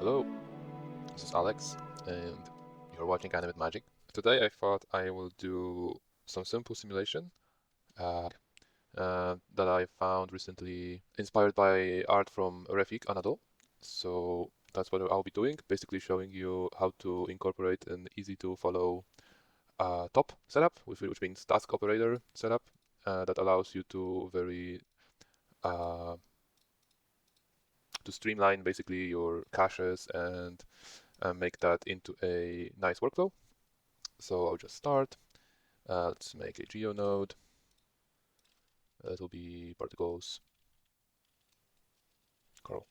Hello, this is Alex, and you're watching ImageMagick. Today I thought I will do some simple simulation that I found recently, inspired by art from Refik, Anadol. So that's what I'll be doing, basically showing you how to incorporate an easy-to-follow top setup, which means task operator setup, that allows you to to streamline basically your caches and make that into a nice workflow. So I'll just start. Let's make a geo node. It'll be particles. Curl.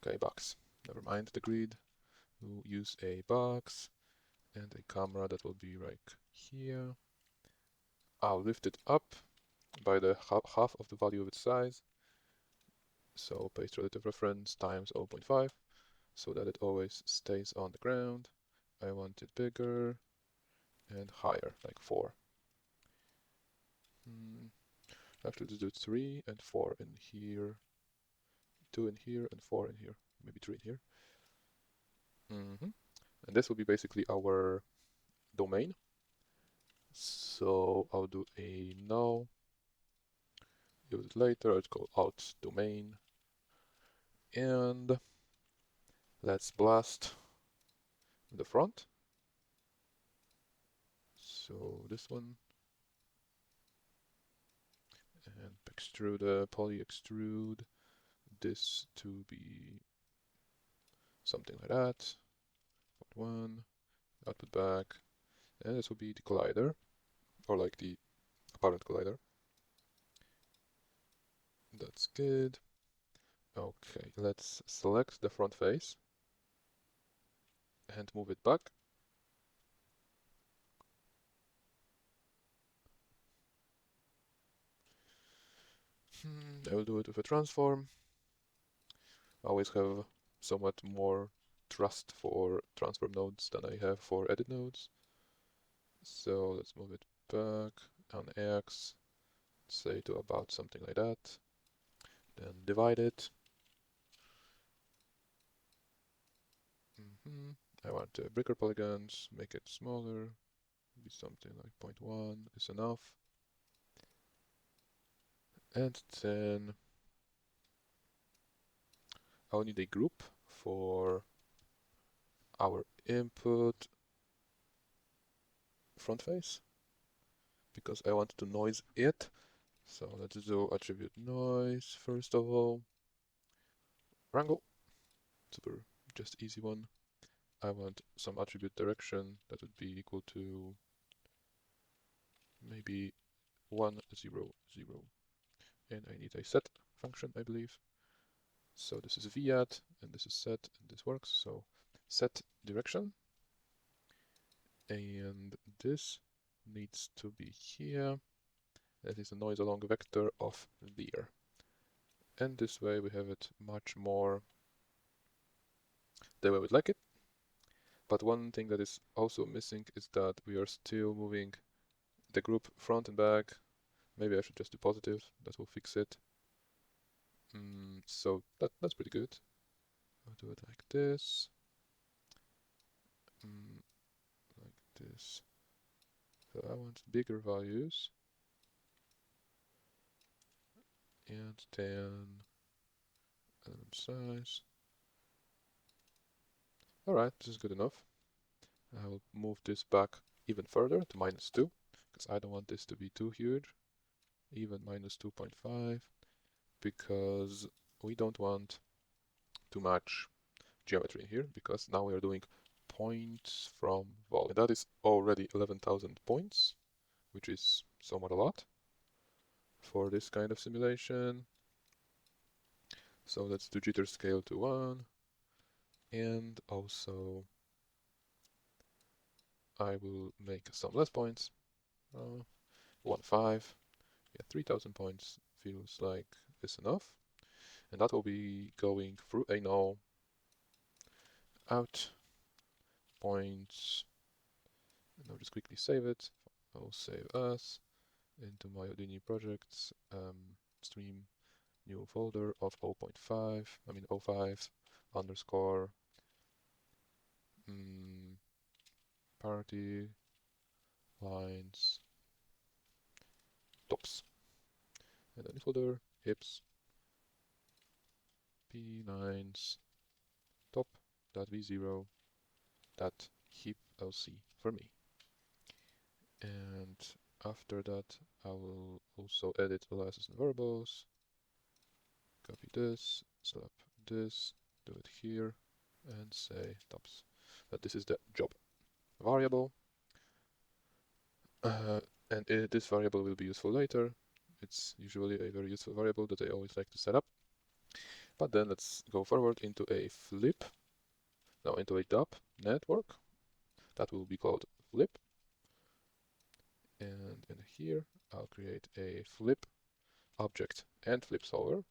Okay, box. Never mind the grid. We'll use a box and a camera that will be right here. I'll lift it up by the half of the value of its size. So paste relative reference times 0.5 so that it always stays on the ground. I want it bigger and higher, like 4. Actually, let's do 3 and 4 in here, 2 in here, and 4 in here. Maybe 3 in here. And this will be basically our domain. So I'll do a null, use it later, let's go out domain. And let's blast the front. So this one. And extrude, poly extrude this to be something like that. 1, output back. And this will be the collider, or like the apparent collider. That's good. Okay, let's select the front face and move it back. I will do it with a transform. I always have somewhat more trust for transform nodes than I have for edit nodes. So let's move it back on X, say to about something like that. Then divide it. I want bricker polygons, make it smaller, be something like 0.1 is enough. And then I'll need a group for our input front face because I want to noise it. So let's do attribute noise first of all. Wrangle. Super, just easy one. I want some attribute direction that would be equal to maybe 1, 0, 0. And I need a set function, I believe. So this is viat, and this is set, and this works. So set direction. And this needs to be here. That is a noise along vector of there. And this way we have it much more the way we'd like it. But one thing that is also missing is that we are still moving the group front and back. Maybe I should just do positive, that will fix it. So that's pretty good. I'll do it like this. Like this. So I want bigger values. And then element size. Alright, this is good enough. I will move this back even further to -2, because I don't want this to be too huge. Even -2.5, because we don't want too much geometry in here, because now we are doing points from vol. And that is already 11,000 points, which is somewhat a lot for this kind of simulation. So let's do jitter scale to 1. And also I will make some less points. 1.5. Yeah, 3,000 points feels like is enough. And that will be going through a null out points. And I'll just quickly save it. I'll save as into my Houdini projects stream new folder of 0.5, 05 underscore party lines tops, and then folder hips p9s top.v0 that heap lc for me. And after that, I will also edit aliases and variables. Copy this, slap this, do it here, and say tops. That this is the job variable. And this variable will be useful later. It's usually a very useful variable that I always like to set up. But then let's go forward into a flip. Now into a dub network. That will be called flip. And in here, I'll create a flip object and flip solver.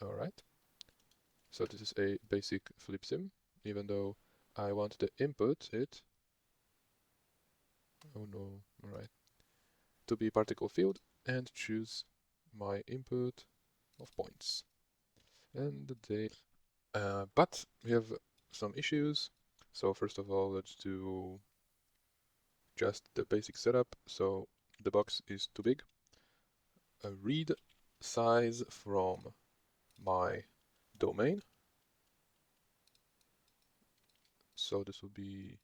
Alright. So this is a basic flip sim, even though I want the input oh no, alright, to be particle field and choose my input of points. And but we have some issues. So first of all, let's do just the basic setup. So the box is too big. A read size from my domain. So this will be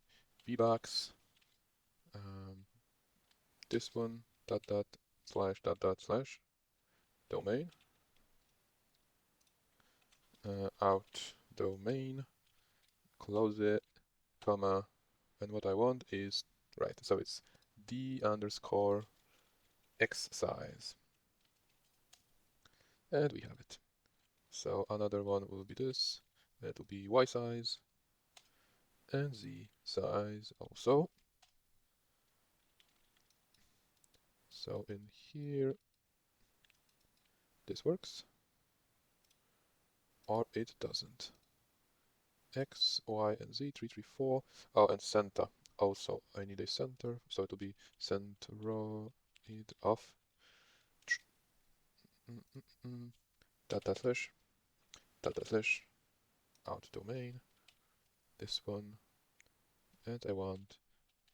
vbox, this one, // domain, out domain, close it, comma, and what I want is, right, so it's d_x size. And we have it. So another one will be this, it will be y size, and z size also. So in here, this works, or it doesn't. X, Y, and Z, 3, 3, 4. Oh, and center. Also, I need a center, so it will be centroid of data/, out domain, this one, and I want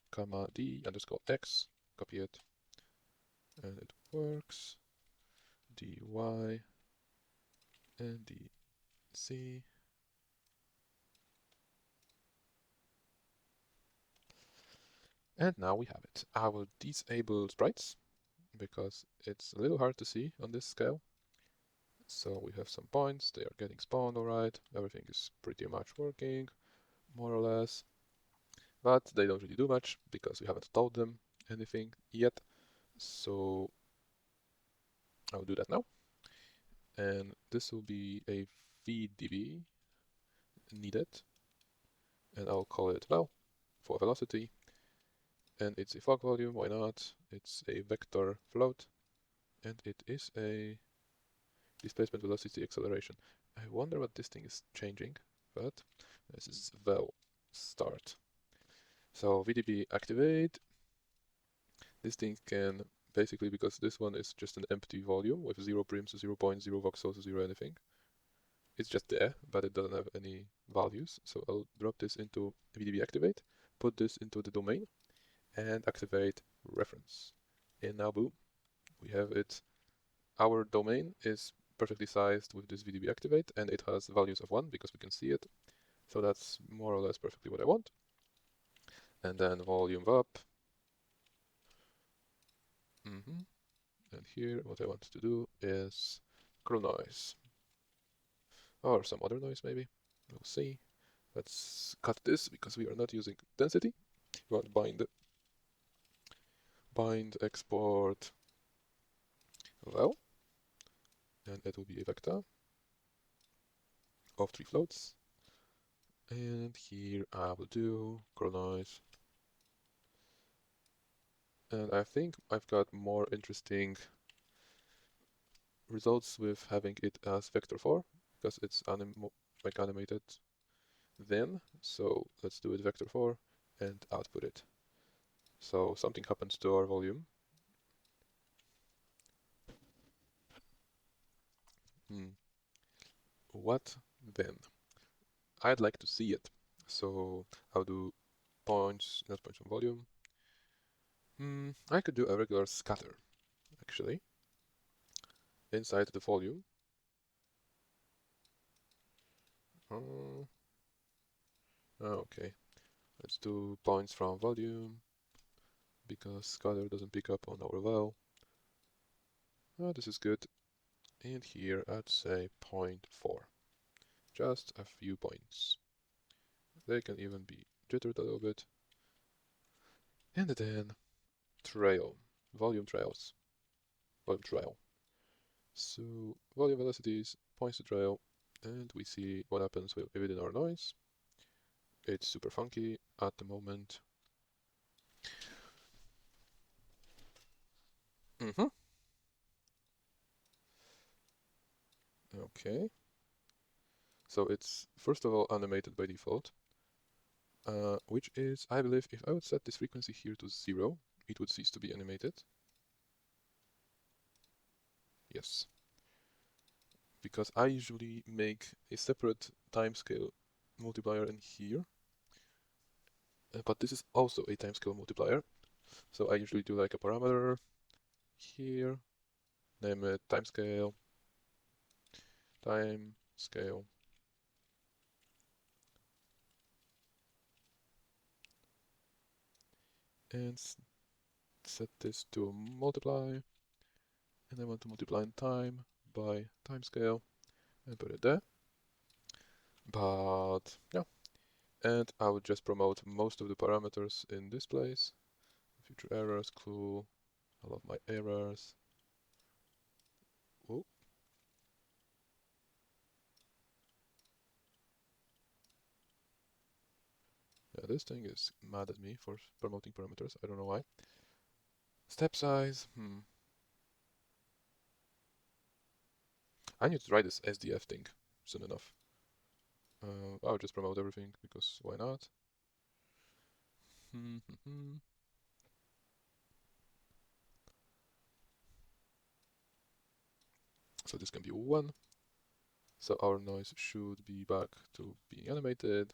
comma d_x, copy it, and it works, dy and dc. And now we have it. I will disable sprites because it's a little hard to see on this scale. So we have some points, they are getting spawned alright, everything is pretty much working, more or less. But they don't really do much because we haven't told them anything yet. So I'll do that now. And this will be a VDB needed. And I'll call it val for velocity. And it's a fog volume, why not? It's a vector float. And it is a displacement velocity acceleration. I wonder what this thing is changing, but this is val start. So VDB activate. This thing can basically, because this one is just an empty volume with 0 prims, 0 points, 0 voxels, 0 anything. It's just there, but it doesn't have any values. So I'll drop this into VDB activate, put this into the domain, and activate reference. And now boom, we have it. Our domain is perfectly sized with this VDB activate, and it has values of 1 because we can see it. So that's more or less perfectly what I want. And then volume up. And here what I want to do is CurlNoise. Or some other noise maybe. We'll see. Let's cut this because we are not using density. We want bind export val. And it will be a vector of 3 floats. And here I will do CurlNoise. And I think I've got more interesting results with having it as vector 4 because it's animated then. So let's do it vector 4 and output it. So something happens to our volume. what then? I'd like to see it. So I'll do points, not points on volume. I could do a regular scatter, actually, inside the volume. Okay, let's do points from volume, because scatter doesn't pick up on our val. This is good. And here I'd say 0.4. Just a few points. They can even be jittered a little bit. And then trail, volume trails, volume trail. So volume velocities points to trail, and we see what happens within our noise. It's super funky at the moment. Okay. So it's first of all animated by default, which is, I believe, if I would set this frequency here to 0, it would cease to be animated. Yes. Because I usually make a separate timescale multiplier in here, but this is also a timescale multiplier. So I usually do like a parameter here, name it timescale, and set this to multiply, and I want to multiply in time by timescale and put it there. But yeah, and I would just promote most of the parameters in this place. Future errors, cool. I love my errors. Oh. Yeah, this thing is mad at me for promoting parameters. I don't know why. Step size. I need to try this SDF thing soon enough. I'll just promote everything because why not? So this can be 1. So our noise should be back to being animated,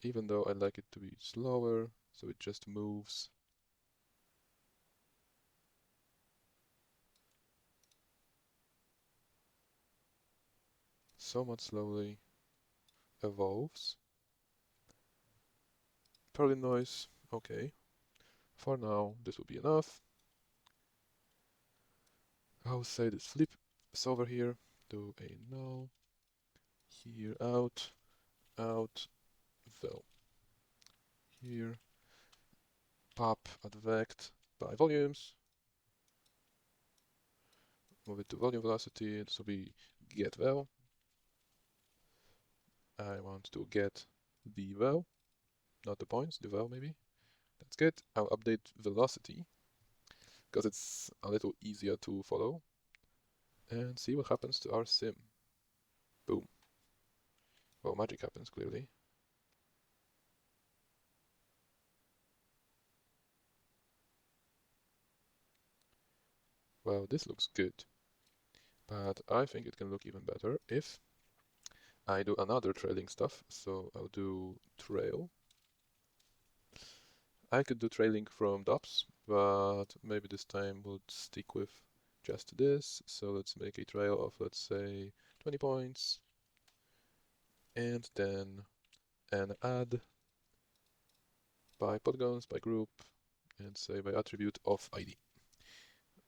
even though I'd like it to be slower, so it just moves. So much slowly evolves. CurlNoise, okay. For now, this will be enough. I'll say this flip is over here. Do a null. Here, out, vel. Here, pop advect by volumes. Move it to volume velocity. This will be get vel. I want to get the vel, not the points, the vel maybe. That's good. I'll update velocity because it's a little easier to follow. And see what happens to our sim. Boom. Well, magic happens clearly. Well, this looks good. But I think it can look even better if I do another trailing stuff. So I'll do trail. I could do trailing from DOPS, but maybe this time we'll stick with just this. So let's make a trail of, let's say, 20 points. And then an add by polygons, by group, and say by attribute of ID.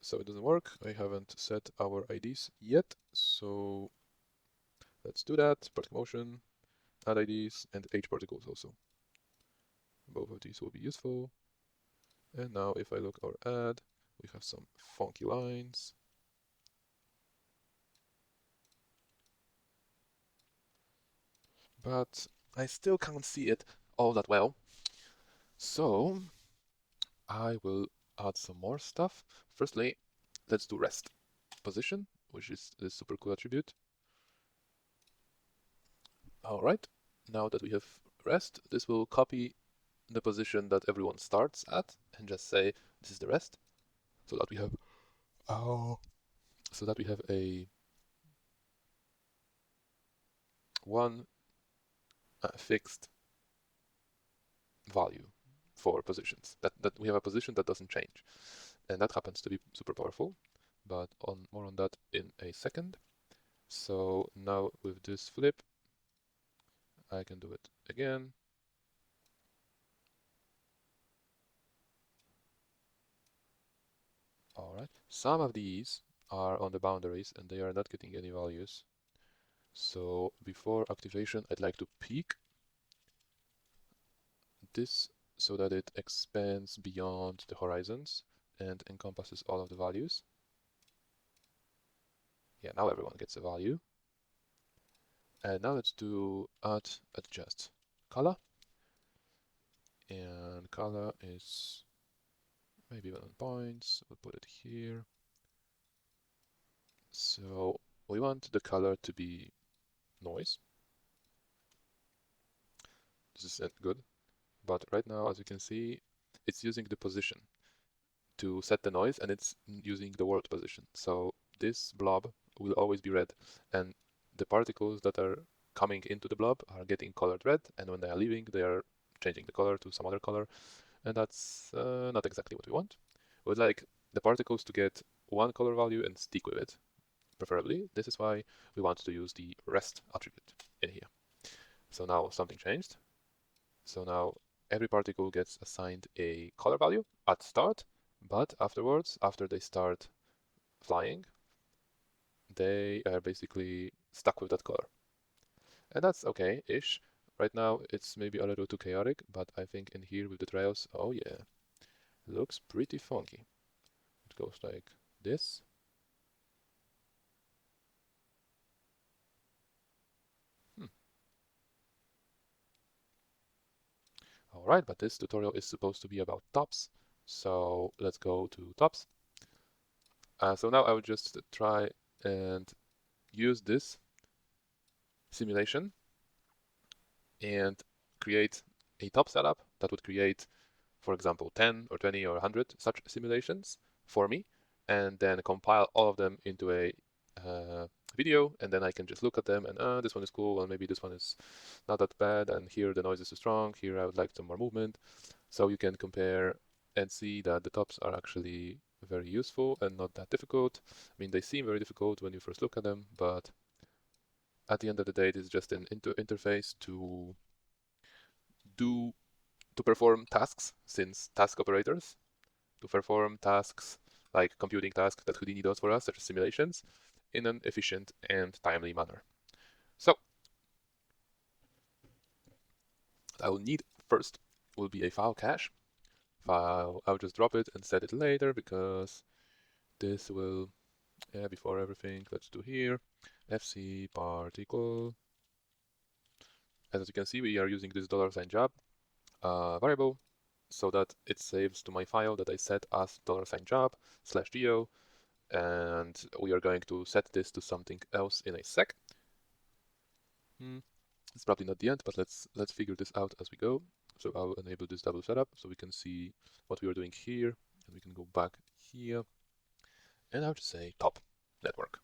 So it doesn't work. I haven't set our IDs yet. So let's do that. Particle motion, add IDs, and H particles also. Both of these will be useful. And now if I look our ad, we have some funky lines. But I still can't see it all that well. So I will add some more stuff. Firstly, let's do rest position, which is this super cool attribute. All right, now that we have rest, this will copy the position that everyone starts at and just say this is the rest, so that we have a one fixed value for positions. That we have a position that doesn't change, and that happens to be super powerful. But more on that in a second. So now with this flip, I can do it again. All right. Some of these are on the boundaries and they are not getting any values. So before activation, I'd like to peek this so that it expands beyond the horizons and encompasses all of the values. Yeah, now everyone gets a value. And now let's do adjust color. And color is maybe 1 points. We'll put it here. So we want the color to be noise. This is good. But right now, as you can see, it's using the position to set the noise, and it's using the world position. So this blob will always be red, and the particles that are coming into the blob are getting colored red, and when they are leaving, they are changing the color to some other color, and that's not exactly what we want. We would like the particles to get one color value and stick with it, preferably. This is why we want to use the rest attribute in here. So now something changed. So now every particle gets assigned a color value at start, but afterwards, after they start flying, they are basically stuck with that color. And that's okay-ish. Right now, it's maybe a little too chaotic, but I think in here with the trails, oh yeah, looks pretty funky. It goes like this. Alright, but this tutorial is supposed to be about tops, so let's go to tops. So now I will just try and use this simulation and create a top setup that would create, for example, 10 or 20 or 100 such simulations for me, and then compile all of them into a video, and then I can just look at them and this one is cool, and maybe this one is not that bad, and here the noise is too strong, here I would like some more movement. So you can compare and see that the tops are actually very useful and not that difficult. I mean, they seem very difficult when you first look at them, but at the end of the day, it is just an interface to perform tasks, since task operators, to perform tasks like computing tasks that Houdini does for us, such as simulations, in an efficient and timely manner. So, what I will need first will be a file cache. I'll just drop it and set it later, because this will, before everything, let's do here, fc particle. As you can see, we are using this $job variable, so that it saves to my file that I set as $job/geo, and we are going to set this to something else in a sec. It's probably not the end, but let's figure this out as we go. So I'll enable this double setup so we can see what we are doing here, and we can go back here, and I'll just say top network.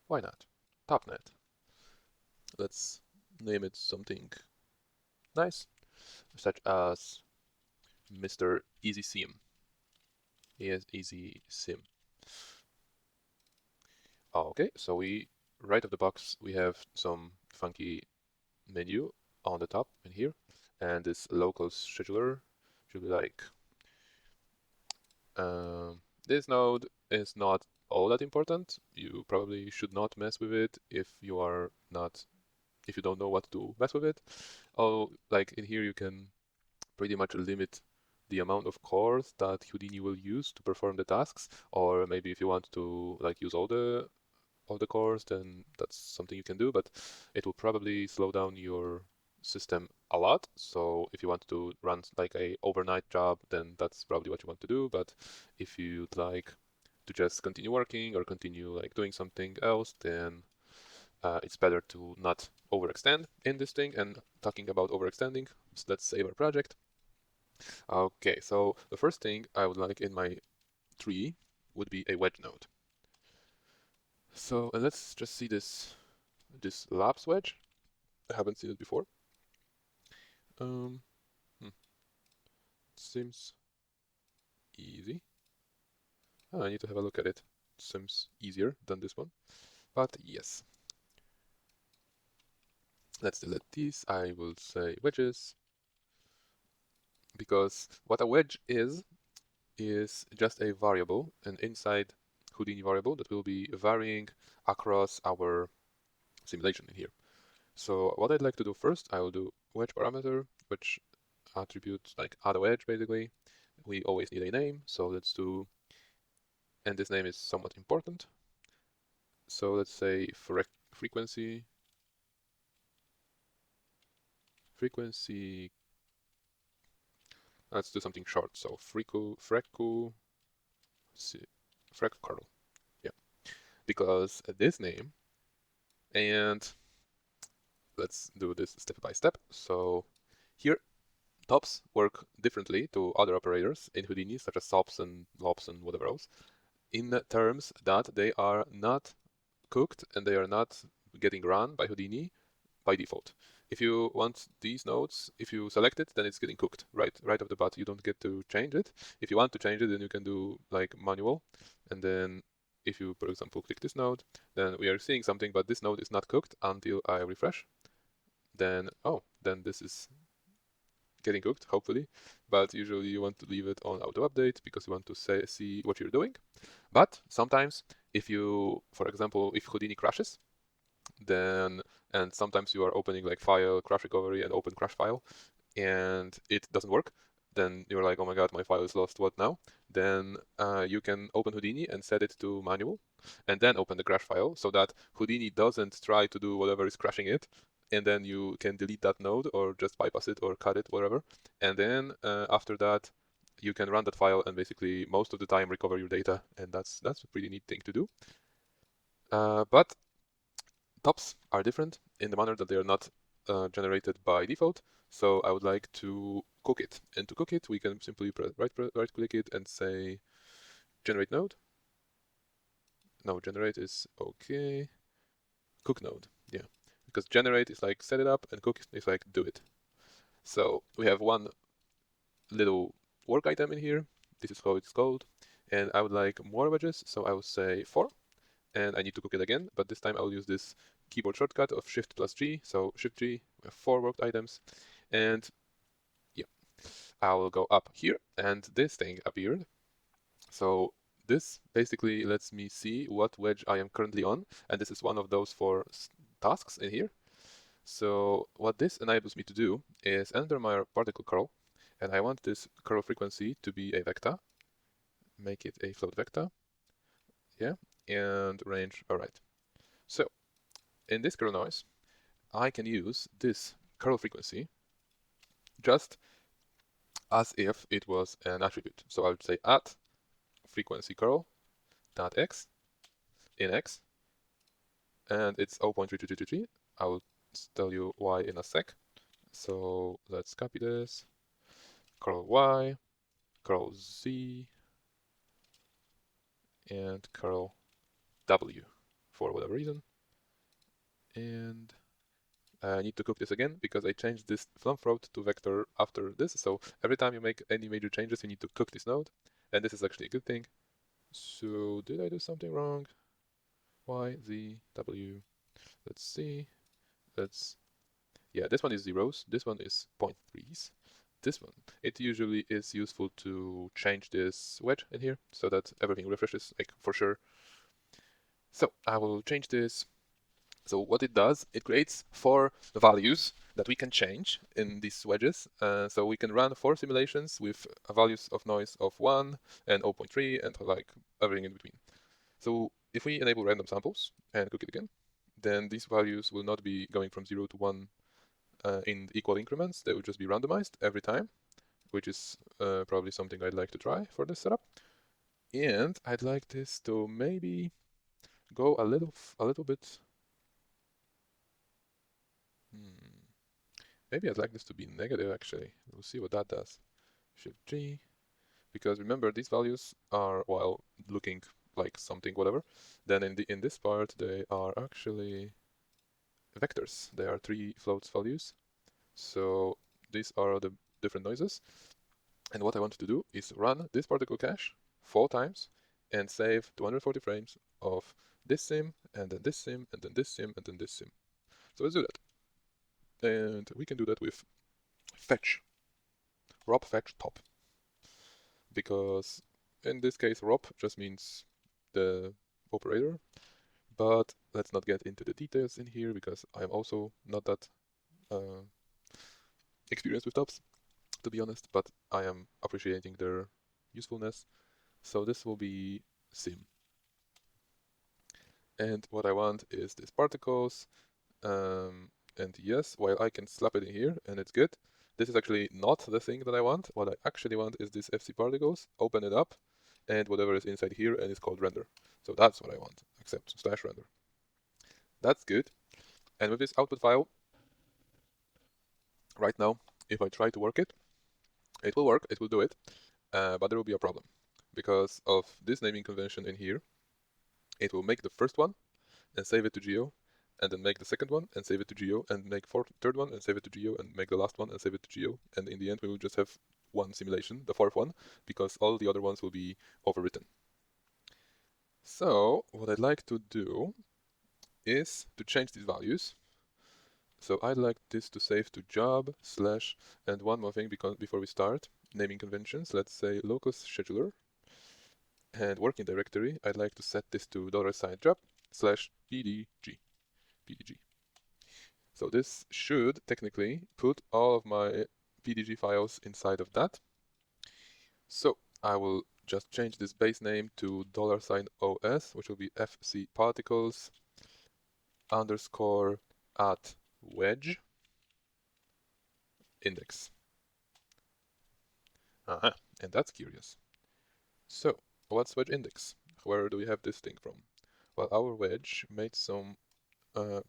Why not? Topnet. Let's name it something nice, such as Mr. Easy Sim. Yes, Easy Sim. Okay, so right off the box, we have some funky menu on the top in here, and this local scheduler should be like, this node is not all that important. You probably should not mess with it if you don't know what to mess with it. Oh, like in here you can pretty much limit the amount of cores that Houdini will use to perform the tasks, or maybe if you want to like use all the cores, then that's something you can do, but it will probably slow down your system a lot. So if you want to run like a overnight job, then that's probably what you want to do. But if you'd like to just continue working or continue like doing something else, then it's better to not overextend in this thing. And talking about overextending, so let's save our project. Okay, so the first thing I would like in my tree would be a wedge node. So let's just see this lapse wedge. I haven't seen it before. Seems easy. Oh, I need to have a look at it. Seems easier than this one, but yes. Let's delete these. I will say wedges, because what a wedge is just a variable, an inside Houdini variable that will be varying across our simulation in here. So what I'd like to do first, I will do wedge parameter, which attribute like add a wedge basically. We always need a name, so let's do, and this name is somewhat important. So let's say frequency. Let's do something short. So freku curl. Yeah, because this name, and let's do this step by step. So here, tops work differently to other operators in Houdini, such as sops and lops and whatever else, in terms that they are not cooked and they are not getting run by Houdini by default. If you want these nodes, if you select it, then it's getting cooked right off the bat. You don't get to change it. If you want to change it, then you can do like manual. And then if you, for example, click this node, then we are seeing something, but this node is not cooked until I refresh. Then, oh, then this is getting cooked, hopefully. But usually you want to leave it on auto update because you want to see what you're doing. But sometimes if you, for example, if Houdini crashes, then, and sometimes you are opening like file crash recovery and open crash file and it doesn't work, then you're like, oh my god, my file is lost, what now? Then you can open Houdini and set it to manual and then open the crash file so that Houdini doesn't try to do whatever is crashing it, and then you can delete that node or just bypass it or cut it, whatever. And then after that you can run that file and basically most of the time recover your data, and that's a pretty neat thing to do. But tops are different in the manner that they are not generated by default. So I would like to cook it. And to cook it, we can simply right click it and say generate node. No, generate is okay. Cook node, yeah. Because generate is like set it up and cook is like do it. So we have one little work item in here. This is how it's called. And I would like more wedges, so I will say 4. And I need to cook it again, but this time I'll use this keyboard shortcut of Shift plus G. So Shift G, we have 4 worked items, and yeah, I will go up here, and this thing appeared. So this basically lets me see what wedge I am currently on, and this is one of those 4 tasks in here. So what this enables me to do is enter my particle curl, and I want this curl frequency to be a vector. Make it a float vector. Yeah, and range, all right. So in this CurlNoise, I can use this curl frequency just as if it was an attribute. So I would say at frequency curl dot x in x, and it's 0.33333. I will tell you why in a sec. So let's copy this, curl y, curl z, and curl w for whatever reason. And I need to cook this again because I changed this flump float to vector after this. So every time you make any major changes, you need to cook this node. And this is actually a good thing. So did I do something wrong? Y, Z, W. Let's see. Yeah, this one is zeros. This one is 0.3s. This one, it usually is useful to change this wedge in here so that everything refreshes, like for sure. So I will change this. So what it does, it creates 4 values that we can change in these wedges. So we can run 4 simulations with values of noise of 1 and 0.3 and like everything in between. So if we enable random samples and cook it again, then these values will not be going from 0 to 1 in equal increments. They will just be randomized every time, which is probably something I'd like to try for this setup. And I'd like this to maybe go a little bit. Maybe I'd like this to be negative actually. We'll see what that does. Shift G. Because remember, these values are, while looking like something whatever, then in this part they are actually vectors. They are 3 floats values. So these are the different noises. And what I want to do is run this particle cache 4 times and save 240 frames of this sim, and then this sim, and then this sim, and then this sim. So let's do that. And we can do that with fetch, rob fetch top. Because in this case, rob just means the operator. But let's not get into the details in here because I'm also not that experienced with tops, to be honest, but I am appreciating their usefulness. So this will be sim. And what I want is these particles. And yes, while I can slap it in here and it's good, this is actually not the thing that I want. What I actually want is this FC particles, open it up, and whatever is inside here, and it's called render. So that's what I want, except slash render. That's good. And with this output file, right now, if I try to work it, it will work, it will do it, but there will be a problem. Because of this naming convention in here, it will make the first one and save it to Geo, and then make the second one and save it to Geo, and make third one and save it to Geo, and make the last one and save it to Geo. And in the end, we will just have one simulation, the fourth one, because all the other ones will be overwritten. So what I'd like to do is to change these values. So I'd like this to save to job slash, and one more thing before we start, naming conventions, let's say local scheduler, and working directory, I'd like to set this to $job slash pdg. So this should technically put all of my PDG files inside of that. So I will just change this base name to $OS, which will be FC particles underscore at wedge index. And that's curious. So what's wedge index? Where do we have this thing from? Well, our wedge made some,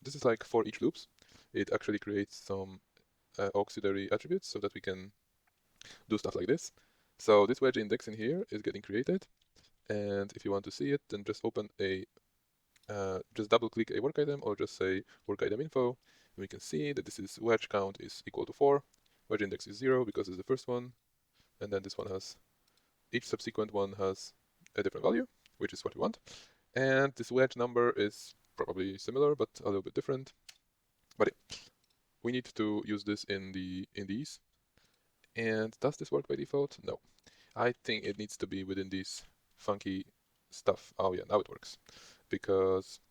this is like for each loops. It actually creates some auxiliary attributes so that we can do stuff like this. So this wedge index in here is getting created, and if you want to see it, then just open a, just double click a work item, or just say work item info, and we can see that this is wedge count is equal to 4, wedge index is 0 because it's the first one, and then this one has, each subsequent one has a different value, which is what we want, and this wedge number is probably similar but a little bit different. But yeah, we need to use this in these. And does this work by default? No. I think it needs to be within these funky stuff. Oh yeah, now it works. Because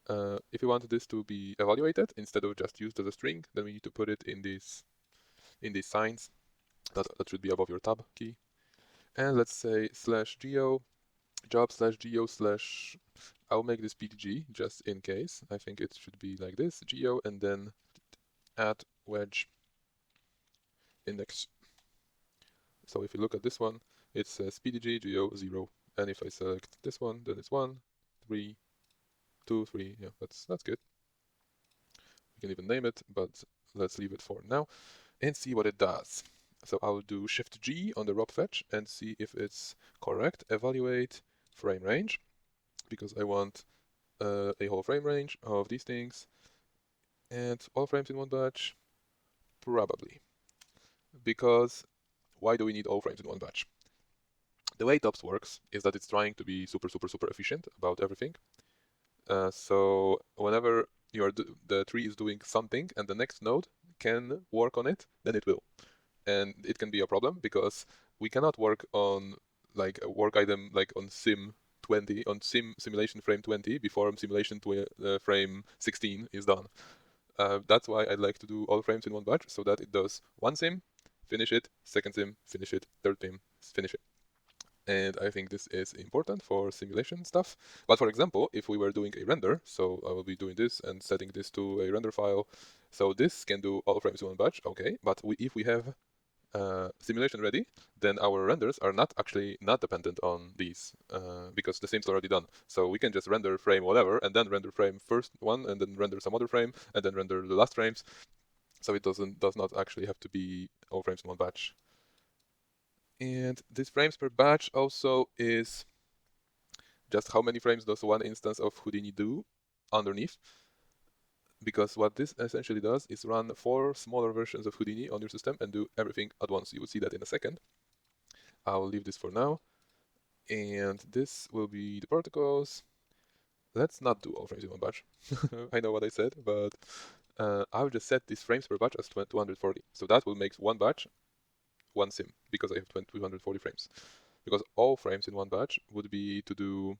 if you want this to be evaluated instead of just used as a string, then we need to put it in these signs. That should be above your tab key. And let's say slash geo, job slash geo slash, I'll make this PDG just in case. I think it should be like this, geo, and then add wedge index. So if you look at this one, it says PDG geo 0, and if I select this one, then it's 1, 3, 2, 3. Yeah, that's good. We can even name it, but let's leave it for now and see what it does. So I'll do Shift G on the rob fetch and see if it's correct. Evaluate frame range, because I want a whole frame range of these things, and all frames in one batch, probably. Because why do we need all frames in one batch? The way TOPS works is that it's trying to be super efficient about everything. So whenever the tree is doing something and the next node can work on it, then it will. And it can be a problem because we cannot work on like a work item like on sim 20, on simulation frame 20 before simulation frame 16 is done. That's why I like to do all frames in one batch, so that it does one sim, finish it, second sim, finish it, third sim, finish it. And I think this is important for simulation stuff. But for example, if we were doing a render, so I will be doing this and setting this to a render file. So this can do all frames in one batch, okay. But if we have simulation ready, then our renders are not dependent on these because the sim's already done. So we can just render frame whatever, and then render frame first one, and then render some other frame, and then render the last frames. So it does not actually have to be all frames in one batch. And this frames per batch also is just how many frames does one instance of Houdini do underneath. because what this essentially does is run 4 smaller versions of Houdini on your system and do everything at once. You will see that in a second. I'll leave this for now. And this will be the particles. Let's not do all frames in one batch. I know what I said, but I'll just set these frames per batch as 240. So that will make one batch, one sim, because I have 240 frames. Because all frames in one batch would be to do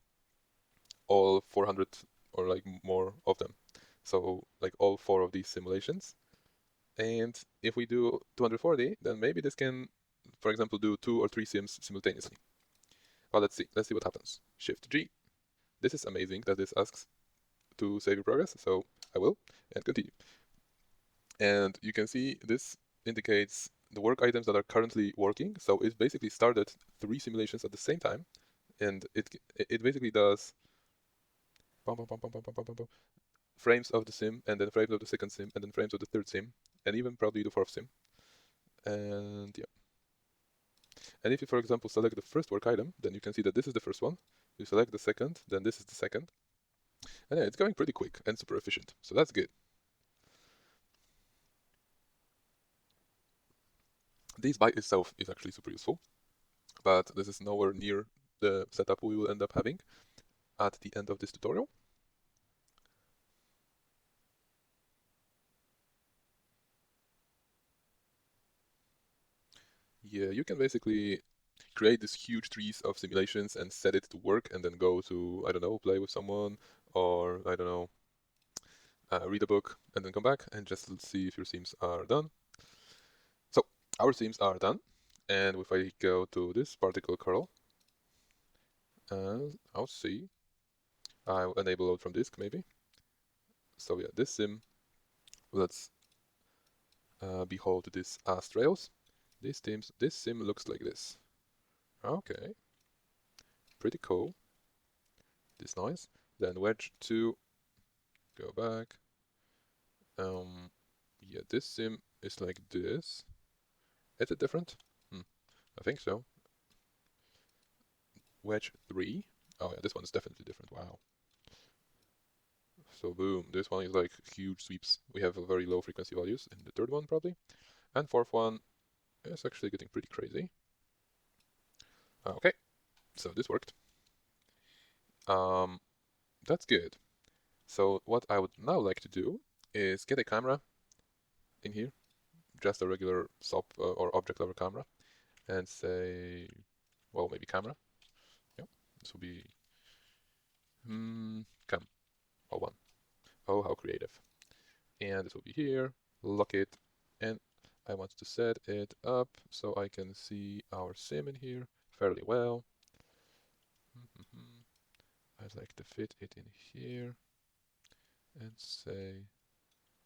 all 400 or like more of them. So like all 4 of these simulations. And if we do 240, then maybe this can, for example, do 2 or 3 sims simultaneously. Well, let's see. Let's see what happens. Shift G. This is amazing that this asks to save your progress, so I will, and continue. And you can see this indicates the work items that are currently working. So it basically started 3 simulations at the same time, and it basically does frames of the sim, and then frames of the second sim, and then frames of the third sim, and even probably the fourth sim. And yeah. And if you, for example, select the first work item, then you can see that this is the first one. You select the second, then this is the second. And yeah, it's going pretty quick and super efficient, so that's good. This by itself is actually super useful, but this is nowhere near the setup we will end up having at the end of this tutorial. Yeah, you can basically create these huge trees of simulations and set it to work and then go to, I don't know, play with someone or, I don't know, read a book and then come back and just see if your sims are done. So our sims are done. And if I go to this particle curl, I'll see. I'll enable load from disk maybe. So yeah, this sim, let's behold this as trails. This sim looks like this. Okay, pretty cool. This noise. Then wedge 2, go back. Yeah, this sim is like this. Is it different? I think so. Wedge 3. Oh yeah, this one is definitely different. Wow. So boom, this one is like huge sweeps. We have a very low frequency values in the third one probably. And fourth one is actually getting pretty crazy. Okay, so this worked. That's good. So what I would now like to do is get a camera in here, just a regular SOP or object level camera, and say, well, maybe camera. Yeah, this will be cam 01. Oh, how creative. And this will be here, lock it, and I want to set it up so I can see our sim in here fairly well. I'd like to fit it in here and say,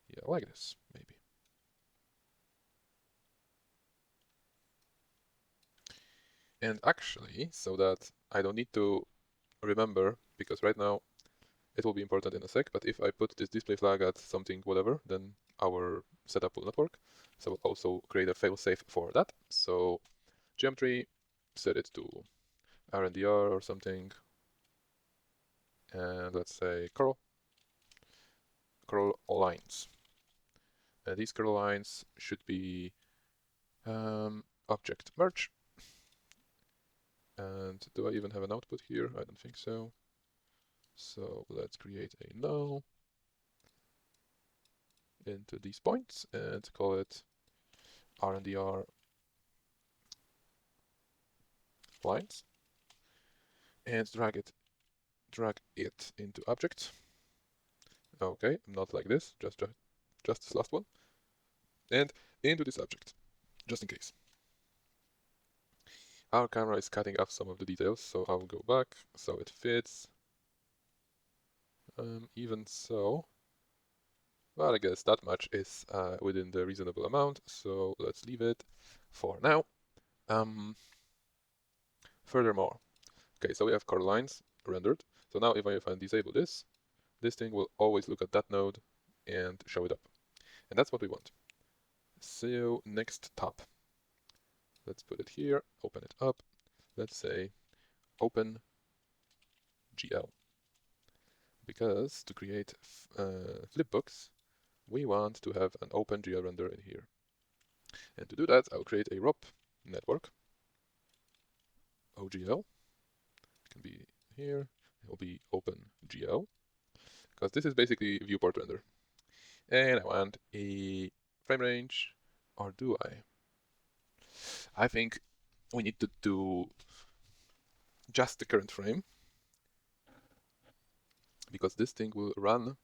yeah, like this, maybe. And actually, so that I don't need to remember, because right now it will be important in a sec, but if I put this display flag at something whatever, then our setup will not work. So we'll also create a failsafe for that. So geometry, set it to RNDR or something, and let's say curl lines. And these curl lines should be object merge. And do I even have an output here? I don't think so. So let's create a null into these points and call it RNDR lines, and drag it into object. Okay, not like this, just this last one, and into this object, just in case. Our camera is cutting off some of the details, so I'll go back so it fits. Even so, well, I guess that much is within the reasonable amount, so let's leave it for now. Furthermore, okay, so we have curl lines rendered. So now if I disable this thing will always look at that node and show it up. And that's what we want. So next tab. Let's put it here, open it up. Let's say OpenGL. Because to create flipbooks, we want to have an OpenGL render in here. And to do that, I'll create a ROP network, OGL. It can be here. It will be OpenGL, because this is basically viewport render. And I want a frame range, or do I? I think we need to do just the current frame, because this thing will run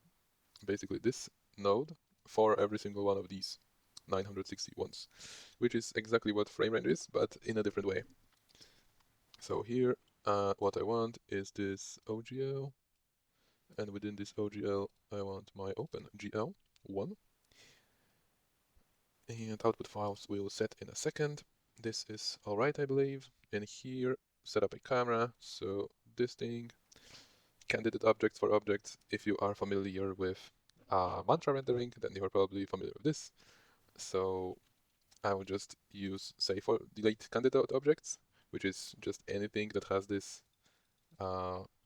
basically this node for every single one of these 960 ones, which is exactly what frame range is, but in a different way. So here, what I want is this OGL, and within this OGL, I want my OpenGL1. And output files we'll set in a second. This is alright, I believe. And here, set up a camera. So this thing, candidate objects for objects. If you are familiar with mantra rendering, then you are probably familiar with this. So I will just use, say, for delete candidate objects, which is just anything that has this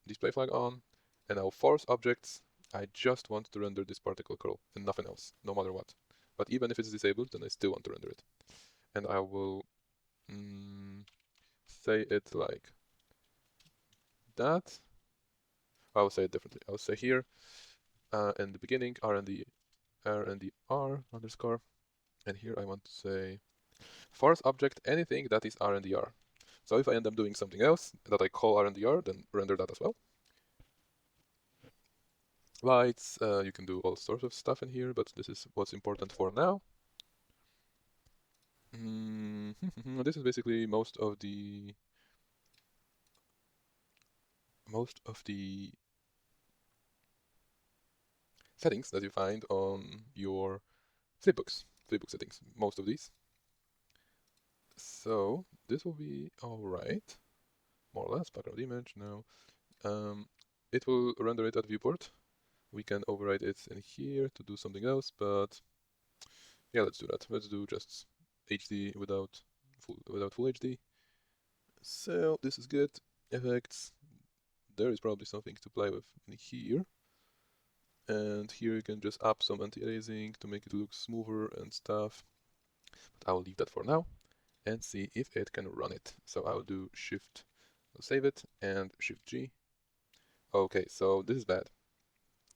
display flag on. And I'll force objects. I just want to render this particle curl and nothing else, no matter what. But even if it's disabled, then I still want to render it. And I will say it like that. I will say it differently. I'll say here in the beginning R underscore, and here I want to say force object anything that is R. So if I end up doing something else that I call R, then render that as well. Lights, you can do all sorts of stuff in here, but this is what's important for now. This is basically most of the settings that you find on your Flipbook settings, most of these. So this will be alright, more or less. Background image, no. It will render it at viewport. We can override it in here to do something else, but yeah, let's do that. Let's do just HD without full HD. So this is good. Effects. There is probably something to play with in here. And here you can just up some anti-aliasing to make it look smoother and stuff. But I will leave that for now and see if it can run it. So I'll do Shift, I'll save it, and Shift G. Okay, so this is bad.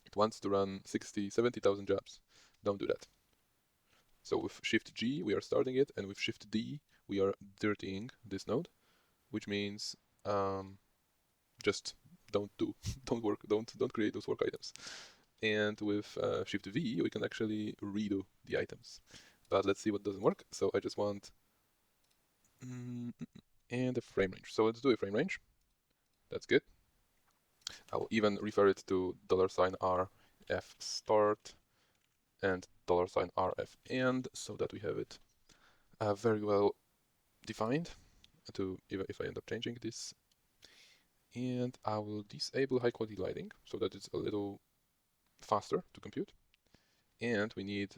It wants to run 70,000 jobs. Don't do that. So with Shift G, we are starting it, and with Shift D, we are dirtying this node, which means just don't create those work items. And with Shift V, we can actually redo the items. But let's see what doesn't work. So I just want and a frame range. So let's do a frame range. That's good. I will even refer it to $RF start and $RF end, so that we have it very well defined to if I end up changing this. And I will disable high quality lighting so that it's a little faster to compute. And we need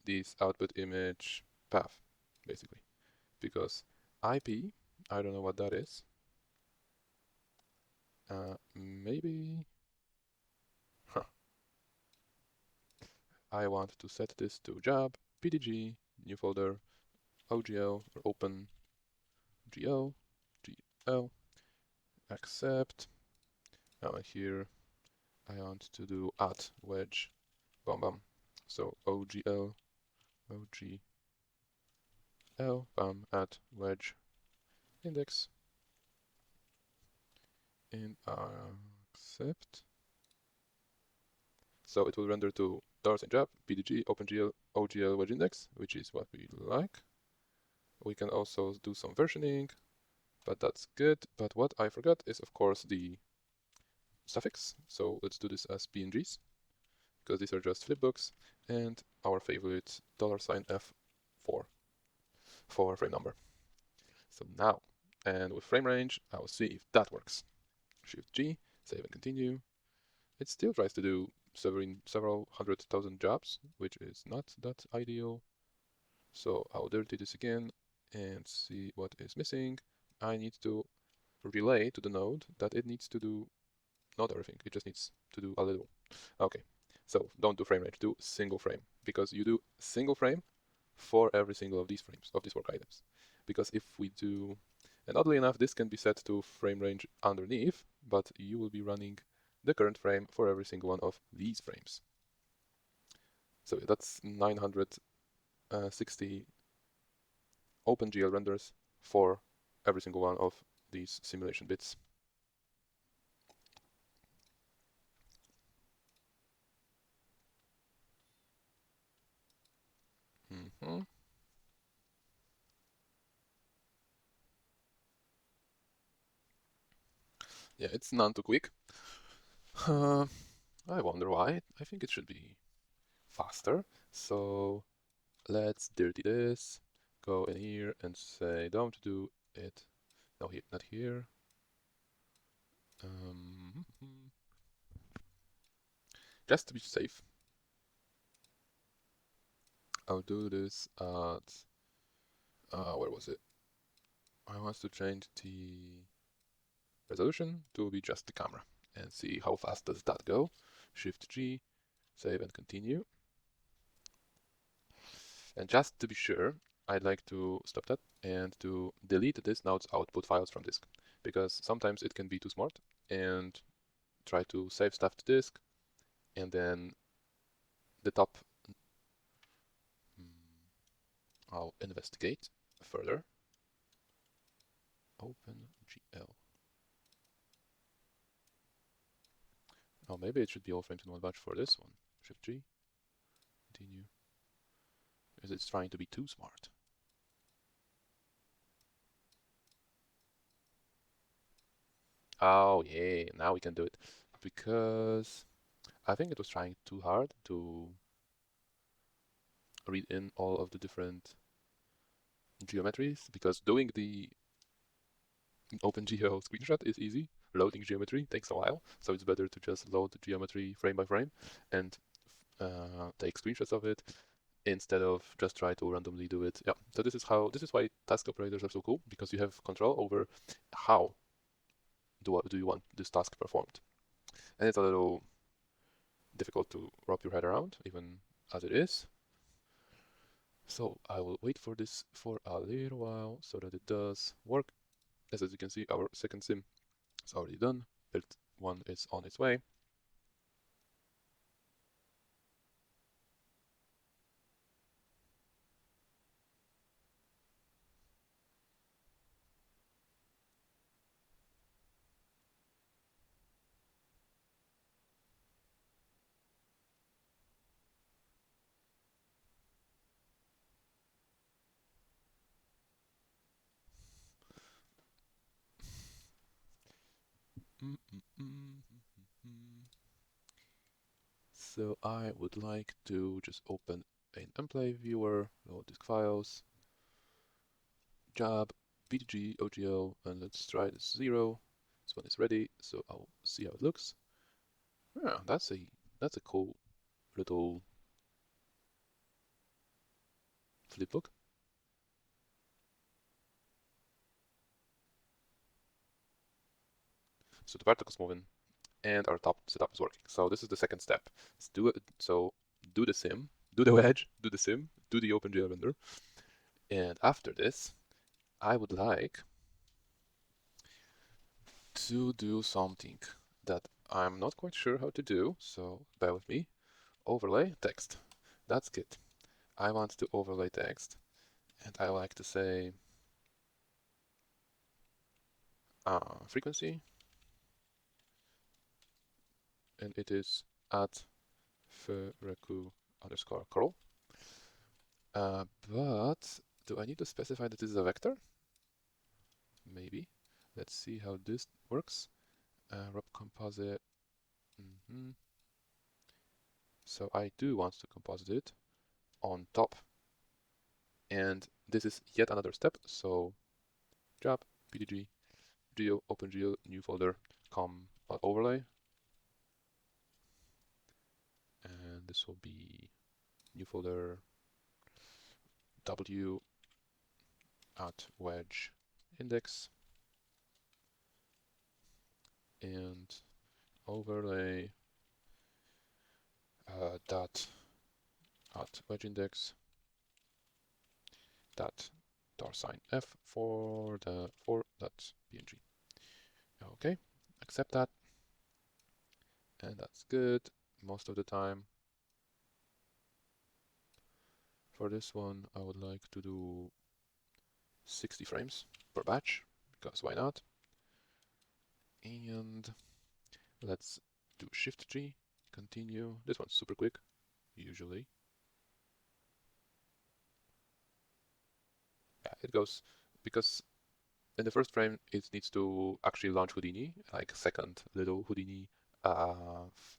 this output image path, basically, because IP, I don't know what that is. Maybe, I want to set this to job, pdg, new folder, OGL, or OpenGL, GL, accept. Now here I want to do at wedge, bam bam. So OGL, bam, at wedge index, and accept. So it will render to $job, pdg, OpenGL, OGL wedge index, which is what we like. We can also do some versioning, but that's good. But what I forgot is, of course, the suffix. So let's do this as PNGs, because these are just flipbooks, and our favorite $F4 for frame number. So now, and with frame range, I will see if that works. Shift G, save and continue. It still tries to do several 100,000 jobs, which is not that ideal. So I'll dirty this again and see what is missing. I need to relay to the node that it needs to do not everything, it just needs to do a little. Okay, so don't do frame range, do single frame. because you do single frame for every single of these frames, of these work items. Because if we do, and oddly enough, this can be set to frame range underneath, but you will be running the current frame for every single one of these frames. So that's 960 OpenGL renders for every single one of these simulation bits. Yeah, it's none too quick. I wonder why. I think it should be faster. So let's dirty this, go in here and say don't do it. No, here, not here. Just to be safe, I'll do this at, where was it? I want to change the resolution to be just the camera and see how fast does that go. Shift G, save and continue. And just to be sure, I'd like to stop that and to delete this node's output files from disk, because sometimes it can be too smart and try to save stuff to disk, and then the top, I'll investigate further. OpenGL. Oh, maybe it should be all frames in one batch for this one. Shift G, continue. Because it's trying to be too smart. Oh yeah, now we can do it. Because I think it was trying too hard to read in all of the different geometries, because doing the OpenGL screenshot is easy. Loading geometry takes a while, so it's better to just load the geometry frame by frame and take screenshots of it instead of just try to randomly do it. Yeah, so this is why task operators are so cool, because you have control over how do you want this task performed. And it's a little difficult to wrap your head around, even as it is. So I will wait for this for a little while so that it does work. As you can see, our second sim is already done. Build one is on its way. So I would like to just open an Unplay viewer, load disk files, job, PTG, OGL, and let's try this 0. This one is ready, so I'll see how it looks. Yeah, that's a cool little flipbook. So the particle's moving and our top setup is working. So this is the second step. Let's do it. So do the sim, do the wedge, do the sim, do the OpenGL render. And after this, I would like to do something that I'm not quite sure how to do, so bear with me. Overlay text. That's good. I want to overlay text, and I like to say frequency, and it is at @freku_curl. But do I need to specify that this is a vector? Maybe. Let's see how this works. Wrap composite. So I do want to composite it on top. And this is yet another step. So job, pdg, geo, OpenGL, new folder, overlay. And this will be new folder w @wedge index, and overlay dot at wedge index dot $sign f for the for.png. Okay, accept that, and that's good most of the time. For this one, I would like to do 60 frames per batch, because why not? And let's do Shift G, continue. This one's super quick, usually. Yeah, it goes, because in the first frame, it needs to actually launch Houdini, like second little Houdini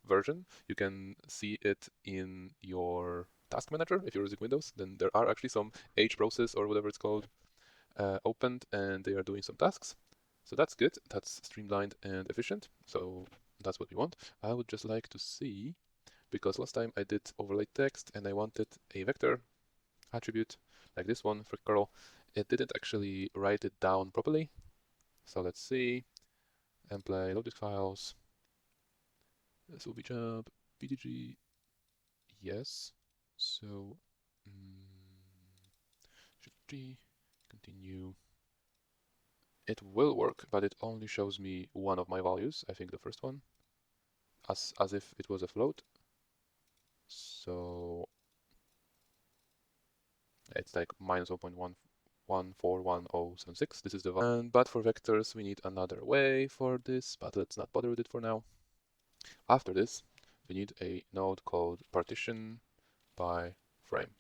version. You can see it in your task manager if you're using Windows. Then there are actually some H process or whatever it's called opened, and they are doing some tasks. So that's good. That's streamlined and efficient. So that's what we want. I would just like to see, because last time I did overlay text and I wanted a vector attribute like this one for curl. It didn't actually write it down properly. So let's see. And play load disk files. This will be jump pdg. Yes. So Shift G, continue. It will work, but it only shows me one of my values. I think the first one, as if it was a float. So it's like minus 0.1141076. This is the value. But for vectors, we need another way for this, but let's not bother with it for now. After this, we need a node called Partition by frame.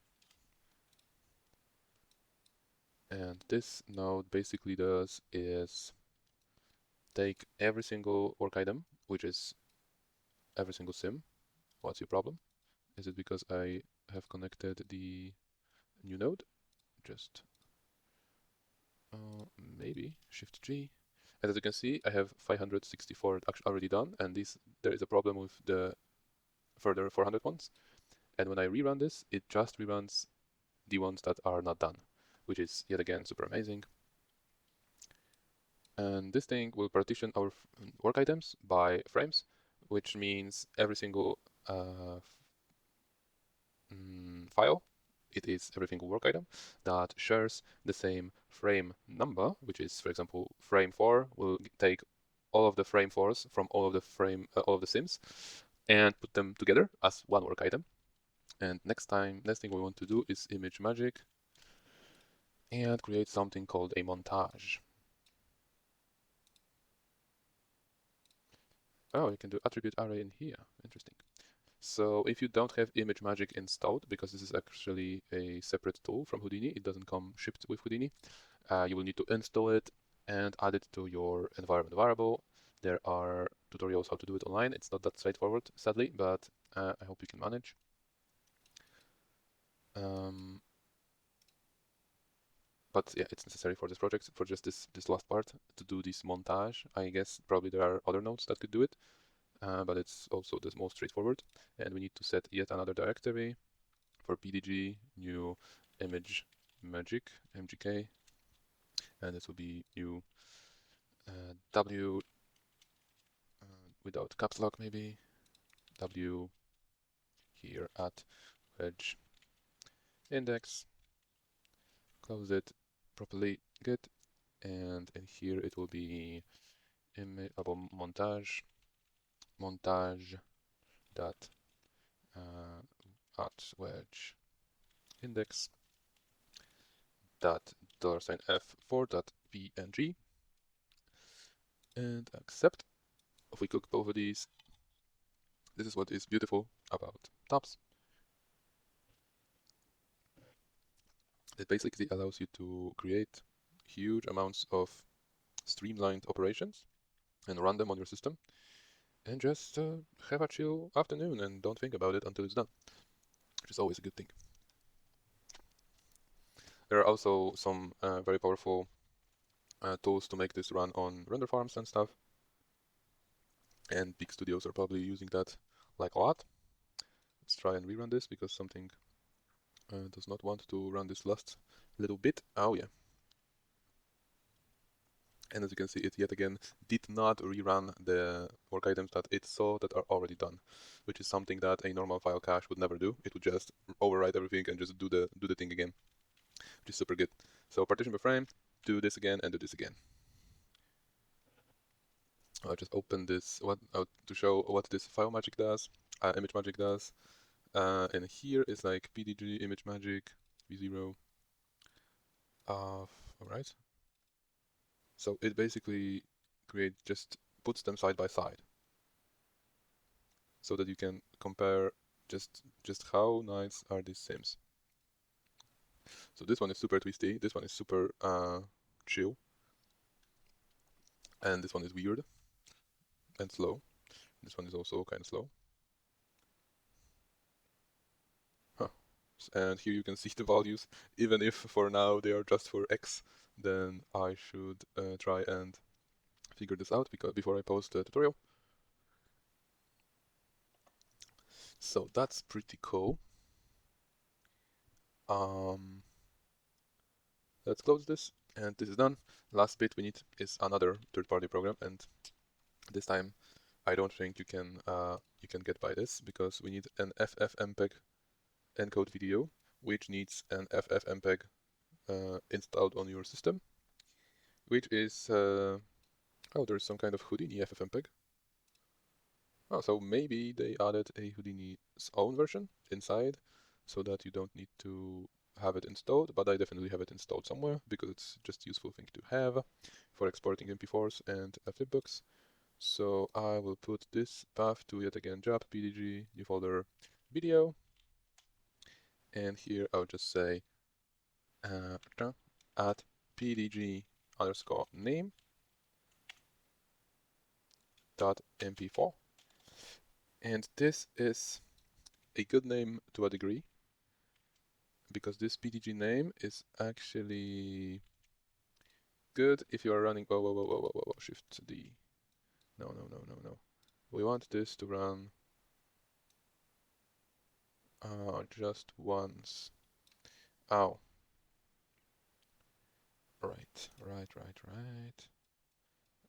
And this node basically does is take every single work item, which is every single sim. What's your problem? Is it because I have connected the new node? Just maybe Shift G. And as you can see, I have 564 already done, and there is a problem with the further 400 ones. And when I rerun this, it just reruns the ones that are not done, which is yet again super amazing. And this thing will partition our work items by frames, which means every single file, it is every single work item that shares the same frame number, which is, for example, frame 4 will take all of the frame 4s from all of the sims and put them together as one work item. And next thing we want to do is ImageMagick and create something called a montage. Oh, you can do attribute array in here. Interesting. So if you don't have ImageMagick installed, because this is actually a separate tool from Houdini, it doesn't come shipped with Houdini, you will need to install it and add it to your environment variable. There are tutorials how to do it online. It's not that straightforward, sadly, but I hope you can manage. But yeah, it's necessary for this project, for just this last part, to do this montage. I guess probably there are other nodes that could do it. But it's also the most straightforward. And we need to set yet another directory for pdg, new ImageMagick, mgk, and this will be new w without caps lock maybe, w here at wedge index, close it properly, good, and in here it will be montage dot at wedge index dot $f for dot png, and accept. If we cook both of these, this is what is beautiful about tabs. It basically allows you to create huge amounts of streamlined operations and run them on your system, and just have a chill afternoon and don't think about it until it's done, which is always a good thing. There are also some very powerful tools to make this run on render farms and stuff, and big studios are probably using that like a lot. Let's try and rerun this because something does not want to run this last little bit. Oh yeah. And as you can see, it yet again did not rerun the work items that it saw that are already done, which is something that a normal file cache would never do. It would just overwrite everything and just do the thing again, which is super good. So partition by frame, do this again and do this again. I'll just open this to show what this FileMagick does, ImageMagick does. And here is like PDG, ImageMagick, V0. All right. So it basically just puts them side by side, so that you can compare just how nice are these sims. So this one is super twisty, this one is super chill, and this one is weird and slow. This one is also kind of slow. Huh. And here you can see the values. Even if for now they are just for X, then I should try and figure this out before I post the tutorial. So that's pretty cool. Let's close this, and this is done. Last bit we need is another third-party program, and this time I don't think you can get by this, because we need an FFmpeg encode video, which needs an FFmpeg installed on your system, which is oh, there's some kind of Houdini FFmpeg. Oh, so maybe they added a Houdini's own version inside, so that you don't need to have it installed, but I definitely have it installed somewhere, because it's just a useful thing to have for exporting MP4s and flipbooks. So I will put this path to, yet again, job pdg new folder video, and here I'll just say at pdg underscore name dot mp4, and this is a good name to a degree, because this pdg name is actually good if you are running whoa, shift D. No. We want this to run just once. Oh. Right.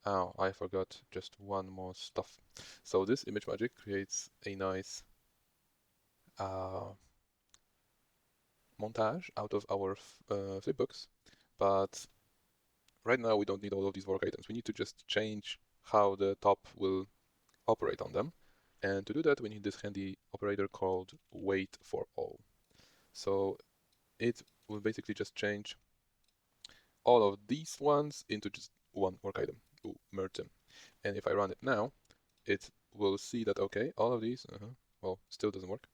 Oh, I forgot just one more stuff. So this ImageMagick creates a nice montage out of our flipbooks, but right now we don't need all of these work items. We need to just change how the top will operate on them. And to do that, we need this handy operator called wait for all. So it will basically just change all of these ones into just one work item, to merge them. And if I run it now, it will see that, okay, all of these, well, still doesn't work.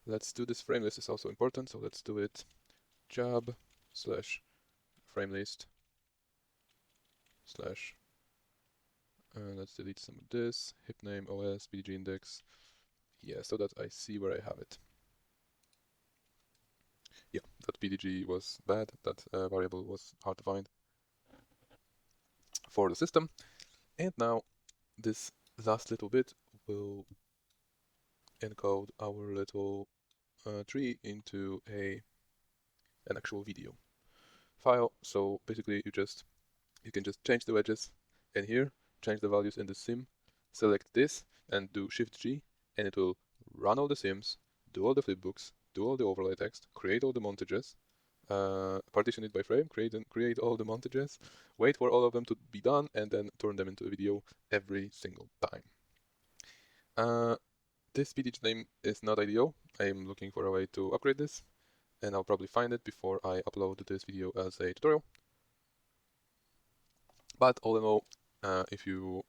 Let's do this frame list, is also important, so let's do it job slash frame list slash let's delete some of this, hip name, OS, PDG index, yeah, so that I see where I have it. Yeah, that PDG was bad, that variable was hard to find for the system. And now this last little bit will encode our little tree into an actual video file. So basically you can just change the wedges, and here change the values in the sim, select this and do Shift G, and it will run all the sims, do all the flipbooks, do all the overlay text, create all the montages, partition it by frame, create all the montages, wait for all of them to be done, and then turn them into a video every single time. This PDG name is not ideal. I'm looking for a way to upgrade this, and I'll probably find it before I upload this video as a tutorial. But all in all, if you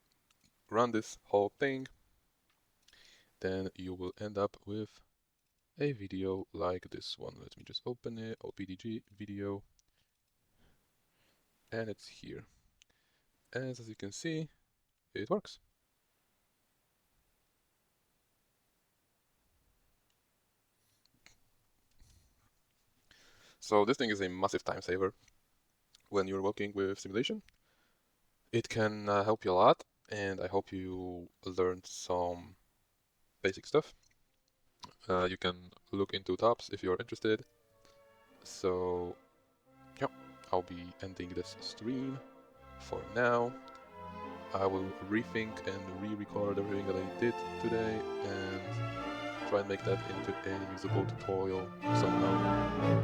run this whole thing, then you will end up with a video like this one. Let me just open it, OPDG video, and it's here. And as you can see, it works. So this thing is a massive time saver when you're working with simulation. It can help you a lot, and I hope you learned some basic stuff. You can look into tabs if you're interested. So, yeah, I'll be ending this stream for now. I will rethink and re-record everything that I did today and try and make that into a usable tutorial somehow.